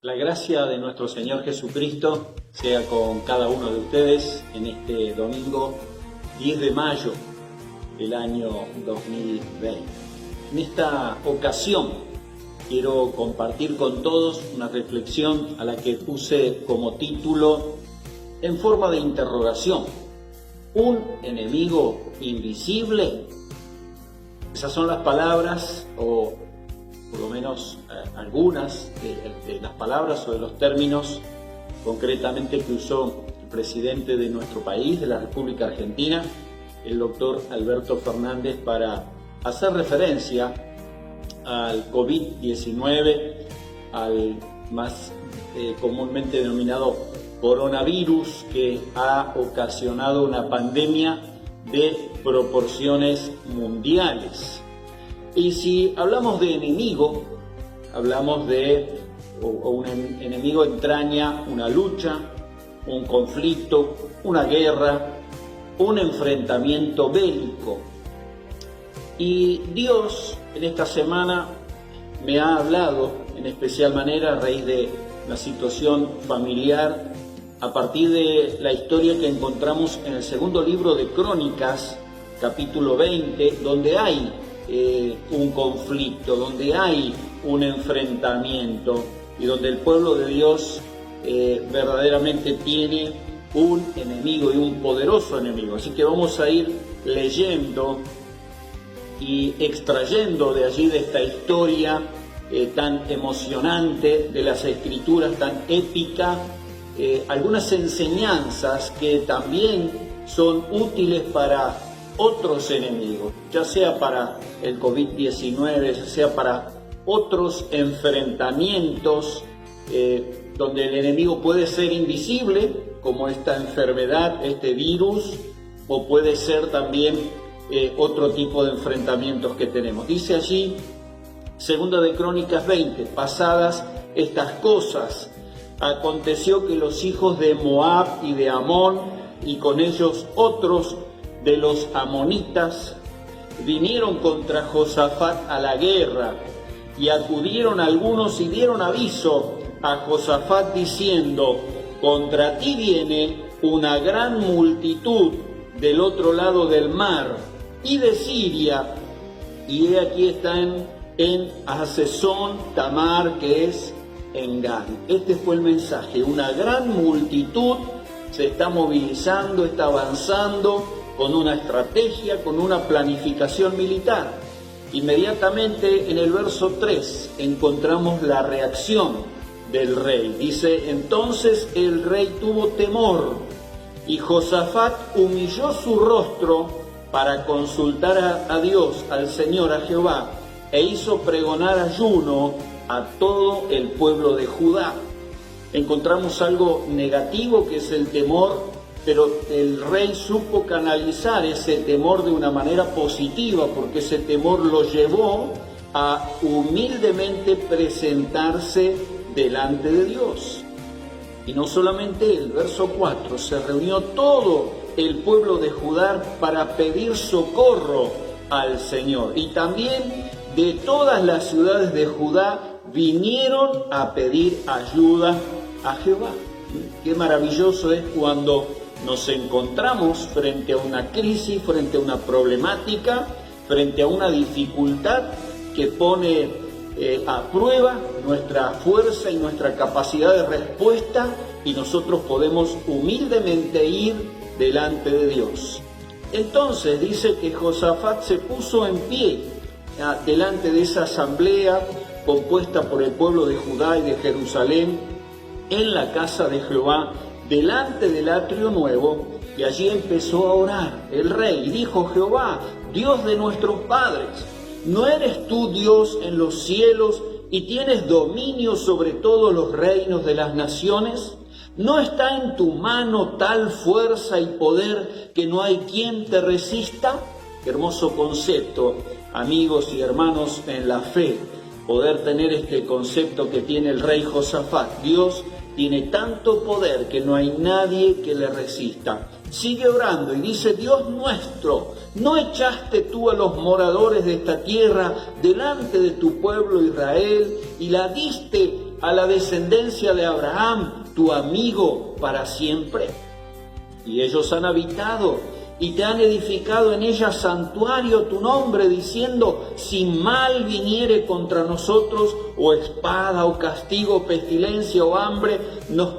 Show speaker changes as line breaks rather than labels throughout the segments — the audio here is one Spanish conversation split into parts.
La gracia de nuestro Señor Jesucristo sea con cada uno de ustedes en este domingo 10 de mayo del año 2020. En esta ocasión quiero compartir con todos una reflexión a la que puse como título en forma de interrogación: ¿un enemigo invisible? Esas son las palabras, o por lo menos algunas de las palabras o de los términos concretamente que usó el presidente de nuestro país, de la República Argentina, el doctor Alberto Fernández, para hacer referencia al COVID-19, al más comúnmente denominado coronavirus, que ha ocasionado una pandemia de proporciones mundiales. Y si hablamos de enemigo, hablamos de un enemigo entraña una lucha, un conflicto, una guerra, un enfrentamiento bélico. Y Dios en esta semana me ha hablado en especial manera a raíz de la situación familiar, a partir de la historia que encontramos en el segundo libro de Crónicas, capítulo 20, donde hay un conflicto, donde hay un enfrentamiento y donde el pueblo de Dios verdaderamente tiene un enemigo y un poderoso enemigo. Así que vamos a ir leyendo y extrayendo de allí, de esta historia tan emocionante de las Escrituras, tan épica, algunas enseñanzas que también son útiles para otros enemigos, ya sea para el COVID-19, ya sea para otros enfrentamientos donde el enemigo puede ser invisible, como esta enfermedad, este virus, o puede ser también otro tipo de enfrentamientos que tenemos. Dice allí, segunda de Crónicas 20, pasadas estas cosas, aconteció que los hijos de Moab y de Amón, y con ellos otros de los amonitas, vinieron contra Josafat a la guerra, y acudieron algunos y dieron aviso a Josafat diciendo: contra ti viene una gran multitud del otro lado del mar y de Siria, y he aquí están en Hazezón Tamar, que es Engán. Este fue el mensaje: una gran multitud se está movilizando, está avanzando con una estrategia, con una planificación militar. Inmediatamente en el verso 3 encontramos la reacción del rey. Dice: entonces el rey tuvo temor, y Josafat humilló su rostro para consultar a Dios, al Señor, a Jehová, e hizo pregonar ayuno a todo el pueblo de Judá. Encontramos algo negativo, que es el temor, pero el rey supo canalizar ese temor de una manera positiva, porque ese temor lo llevó a humildemente presentarse delante de Dios. Y no solamente el verso 4, se reunió todo el pueblo de Judá para pedir socorro al Señor. Y también de todas las ciudades de Judá vinieron a pedir ayuda a Jehová. Qué maravilloso es cuando nos encontramos frente a una crisis, frente a una problemática, frente a una dificultad que pone a prueba nuestra fuerza y nuestra capacidad de respuesta, y nosotros podemos humildemente ir delante de Dios. Entonces dice que Josafat se puso en pie delante de esa asamblea compuesta por el pueblo de Judá y de Jerusalén en la casa de Jehová, delante del atrio nuevo, y allí empezó a orar el rey. Y dijo: Jehová, Dios de nuestros padres, ¿no eres tú Dios en los cielos y tienes dominio sobre todos los reinos de las naciones? ¿No está en tu mano tal fuerza y poder que no hay quien te resista? Qué hermoso concepto, amigos y hermanos en la fe, poder tener este concepto que tiene el rey Josafat. Dios tiene tanto poder que no hay nadie que le resista. Sigue orando y dice: Dios nuestro, ¿no echaste tú a los moradores de esta tierra delante de tu pueblo Israel y la diste a la descendencia de Abraham, tu amigo, para siempre. Y ellos han habitado y te han edificado en ella santuario tu nombre, diciendo, si mal viniere contra nosotros, o espada, o castigo, pestilencia, o hambre, nos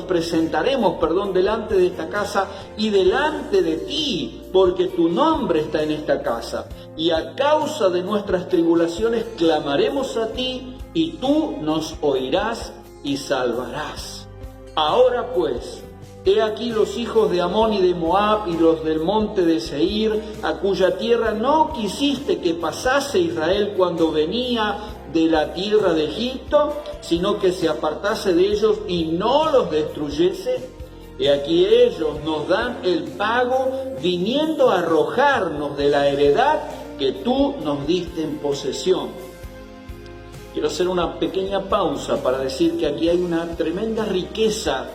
presentaremos delante de esta casa y delante de ti, porque tu nombre está en esta casa. Y a causa de nuestras tribulaciones clamaremos a ti, y tú nos oirás y salvarás. Ahora pues, he aquí los hijos de Amón y de Moab y los del monte de Seir, a cuya tierra no quisiste que pasase Israel cuando venía de la tierra de Egipto, sino que se apartase de ellos y no los destruyese. He aquí ellos nos dan el pago, viniendo a arrojarnos de la heredad que tú nos diste en posesión. Quiero hacer una pequeña pausa para decir que aquí hay una tremenda riqueza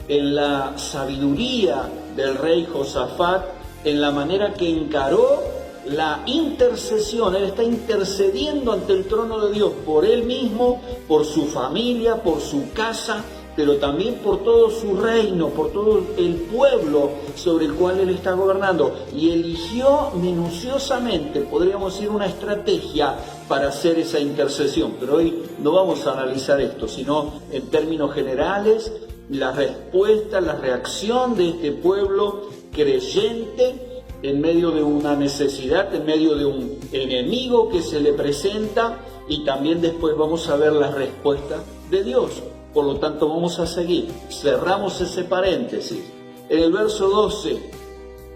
en la sabiduría del rey Josafat, en la manera que encaró la intercesión. Él está intercediendo ante el trono de Dios por él mismo, por su familia, por su casa, pero también por todo su reino, por todo el pueblo sobre el cual él está gobernando. Y eligió minuciosamente, podríamos decir, una estrategia para hacer esa intercesión. Pero hoy no vamos a analizar esto, sino en términos generales, la respuesta, la reacción de este pueblo creyente en medio de una necesidad, en medio de un enemigo que se le presenta, y también después vamos a ver la respuesta de Dios. Por lo tanto, vamos a seguir. Cerramos ese paréntesis. En el verso 12,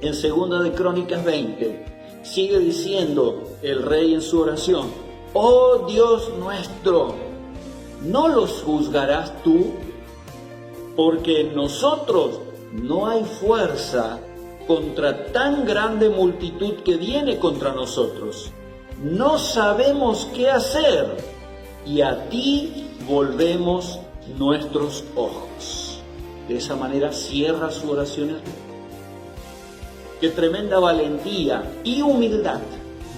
en 2 de Crónicas 20, sigue diciendo el rey en su oración, oh Dios nuestro, ¿no los juzgarás tú? Porque en nosotros no hay fuerza contra tan grande multitud que viene contra nosotros. No sabemos qué hacer, y a ti volvemos nuestros ojos. De esa manera cierra su oración. Qué tremenda valentía y humildad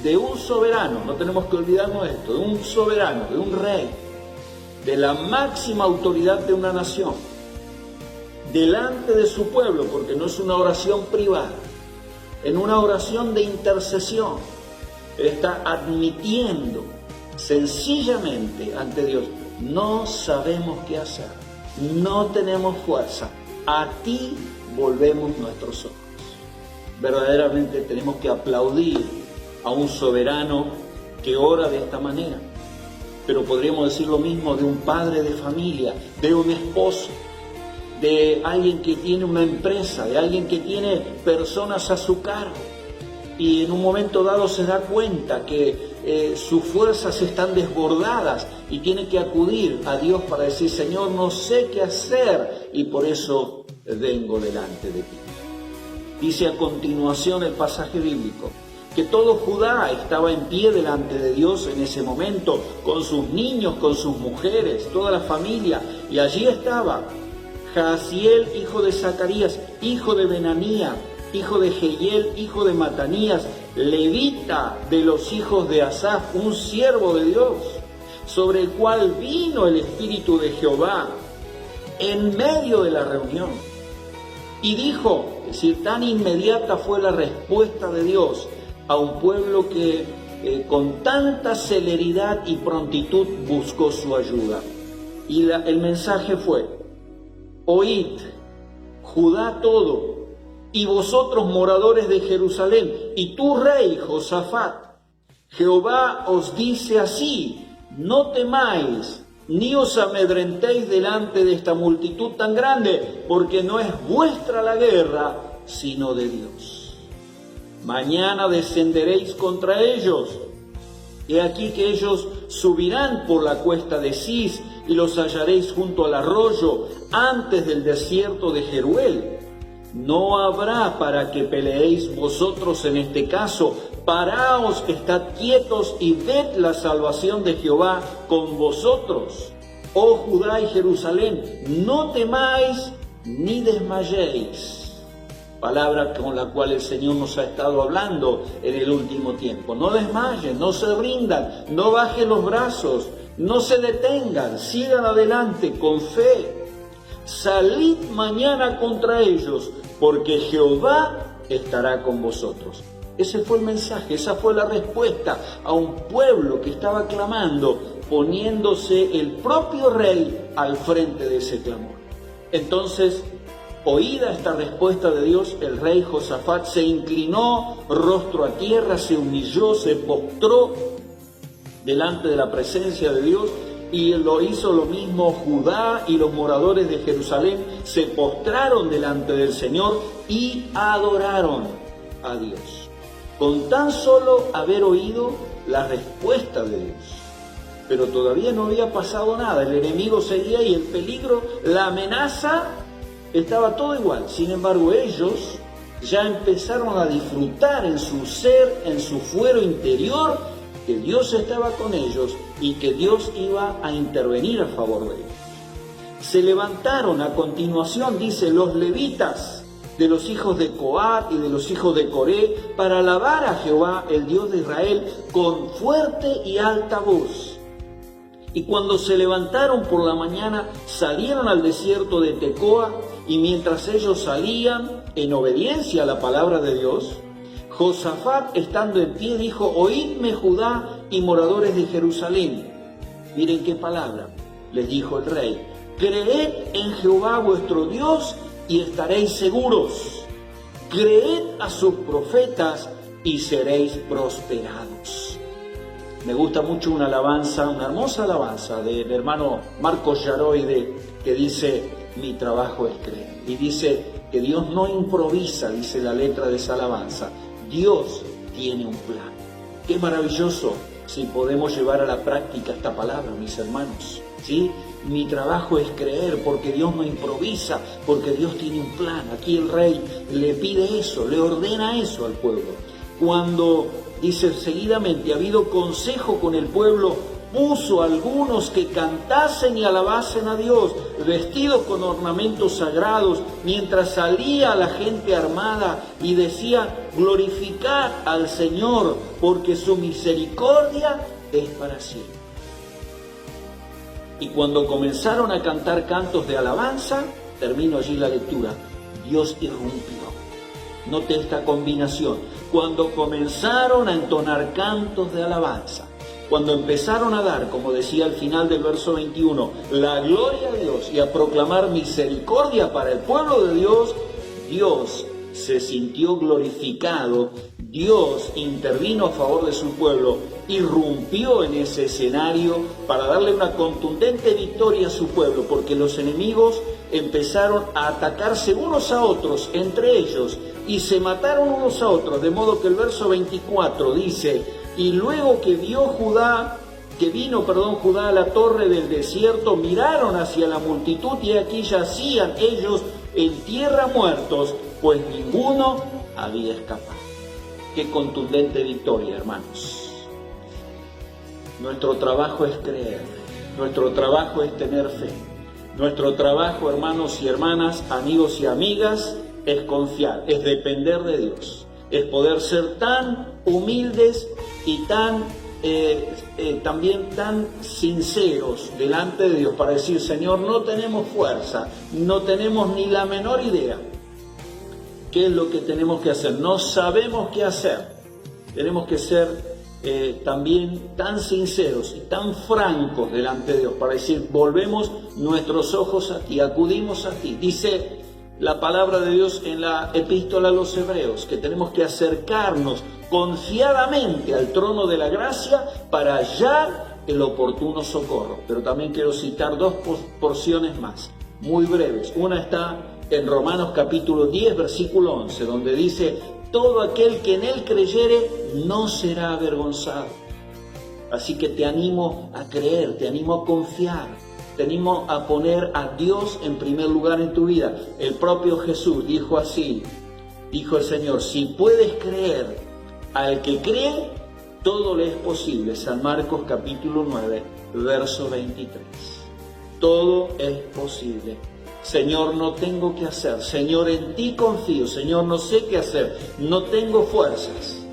de un soberano, no tenemos que olvidarnos esto, de un soberano, de un rey, de la máxima autoridad de una nación, delante de su pueblo, porque no es una oración privada, en una oración de intercesión. Él está admitiendo sencillamente ante Dios, no sabemos qué hacer, no tenemos fuerza, a ti volvemos nuestros ojos. Verdaderamente tenemos que aplaudir a un soberano que ora de esta manera, pero podríamos decir lo mismo de un padre de familia, de un esposo, de alguien que tiene una empresa, de alguien que tiene personas a su cargo, y en un momento dado se da cuenta que sus fuerzas están desbordadas y tiene que acudir a Dios para decir, Señor, no sé qué hacer, y por eso vengo delante de ti. Dice a continuación el pasaje bíblico que todo Judá estaba en pie delante de Dios en ese momento, con sus niños, con sus mujeres, toda la familia, y allí estaba Jaasiel, hijo de Zacarías, hijo de Benanía, hijo de Jehiel, hijo de Matanías, levita de los hijos de Asaf, un siervo de Dios, sobre el cual vino el Espíritu de Jehová en medio de la reunión. Y dijo, es decir, tan inmediata fue la respuesta de Dios a un pueblo que con tanta celeridad y prontitud buscó su ayuda. Y el mensaje fue, oíd, Judá todo, y vosotros moradores de Jerusalén, y tú rey Josafat, Jehová os dice así, no temáis, ni os amedrentéis delante de esta multitud tan grande, porque no es vuestra la guerra, sino de Dios. Mañana descenderéis contra ellos. He aquí que ellos subirán por la cuesta de Cis, y los hallaréis junto al arroyo, antes del desierto de Jeruel. No habrá para que peleéis vosotros en este caso. Paraos, estad quietos y ved la salvación de Jehová con vosotros. Oh Judá y Jerusalén, no temáis ni desmayéis. Palabra con la cual el Señor nos ha estado hablando en el último tiempo. No desmayen, no se rindan, no bajen los brazos, No se detengan, sigan adelante con fe. Salid mañana contra ellos, porque Jehová estará con vosotros. Ese fue el mensaje, esa fue la respuesta a un pueblo que estaba clamando, poniéndose el propio rey al frente de ese clamor. Entonces, oída esta respuesta de Dios, el rey Josafat se inclinó rostro a tierra, se humilló, se postró delante de la presencia de Dios, y lo hizo lo mismo Judá, y los moradores de Jerusalén se postraron delante del Señor y adoraron a Dios, con tan solo haber oído la respuesta de Dios. Pero todavía no había pasado nada, el enemigo seguía y el peligro, la amenaza, estaba todo igual. Sin embargo, ellos ya empezaron a disfrutar en su ser, en su fuero interior, que Dios estaba con ellos y que Dios iba a intervenir a favor de ellos. Se levantaron a continuación, dice, los levitas de los hijos de Coat y de los hijos de Coré para alabar a Jehová, el Dios de Israel, con fuerte y alta voz. Y cuando se levantaron por la mañana, salieron al desierto de Tecoa, y mientras ellos salían en obediencia a la palabra de Dios, Josafat, estando en pie, dijo: oídme, Judá y moradores de Jerusalén. Miren qué palabra les dijo el rey: creed en Jehová vuestro Dios y estaréis seguros. Creed a sus profetas y seréis prosperados. Me gusta mucho una alabanza, una hermosa alabanza del hermano Marcos Yaroide, que dice: mi trabajo es creer. Y dice que Dios no improvisa, dice la letra de esa alabanza. Dios tiene un plan. Qué maravilloso si podemos llevar a la práctica esta palabra, mis hermanos, ¿sí? Mi trabajo es creer, porque Dios no improvisa, porque Dios tiene un plan. Aquí el rey le pide eso, le ordena eso al pueblo. Cuando, dice seguidamente, ha habido consejo con el pueblo, puso a algunos que cantasen y alabasen a Dios, vestidos con ornamentos sagrados, mientras salía la gente armada y decía: glorificad al Señor, porque su misericordia es para siempre. Y cuando comenzaron a cantar cantos de alabanza, termino allí la lectura, Dios irrumpió. Note esta combinación. Cuando comenzaron a entonar cantos de alabanza, cuando empezaron a dar, como decía al final del verso 21, la gloria a Dios y a proclamar misericordia para el pueblo de Dios, Dios se sintió glorificado, Dios intervino a favor de su pueblo, irrumpió en ese escenario para darle una contundente victoria a su pueblo, porque los enemigos empezaron a atacarse unos a otros entre ellos y se mataron unos a otros, de modo que el verso 24 dice: y luego que vino Judá a la torre del desierto, miraron hacia la multitud y aquí yacían ellos en tierra muertos, pues ninguno había escapado. Qué contundente victoria, hermanos. Nuestro trabajo es creer, nuestro trabajo es tener fe, nuestro trabajo, hermanos y hermanas, amigos y amigas, es confiar, es depender de Dios, es poder ser tan humildes y también tan sinceros delante de Dios para decir: Señor, no tenemos fuerza, no tenemos ni la menor idea qué es lo que tenemos que hacer, no sabemos qué hacer. Tenemos que ser también tan sinceros y tan francos delante de Dios para decir: volvemos nuestros ojos a ti, acudimos a ti. Dice la palabra de Dios en la epístola a los Hebreos que tenemos que acercarnos confiadamente al trono de la gracia para hallar el oportuno socorro. Pero también quiero citar dos porciones más, muy breves. Una está en Romanos capítulo 10, versículo 11, donde dice: todo aquel que en él creyere no será avergonzado. Así que te animo a creer, te animo a confiar, te animo a poner a Dios en primer lugar en tu vida. El propio Jesús dijo así, dijo el Señor: si puedes creer, al que cree, todo le es posible. San Marcos capítulo 9, verso 23. Todo es posible. Señor, no tengo qué hacer. Señor, en ti confío. Señor, no sé qué hacer. No tengo fuerzas.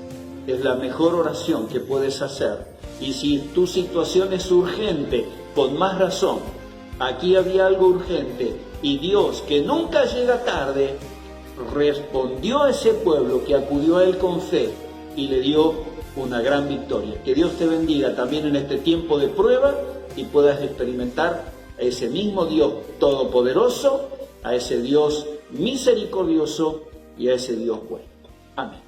Es la mejor oración que puedes hacer Y si tu situación es urgente, con más razón, aquí había algo urgente y Dios, que nunca llega tarde, respondió a ese pueblo que acudió a Él con fe y le dio una gran victoria. Que Dios te bendiga también en este tiempo de prueba y puedas experimentar a ese mismo Dios todopoderoso, a ese Dios misericordioso y a ese Dios bueno. Amén.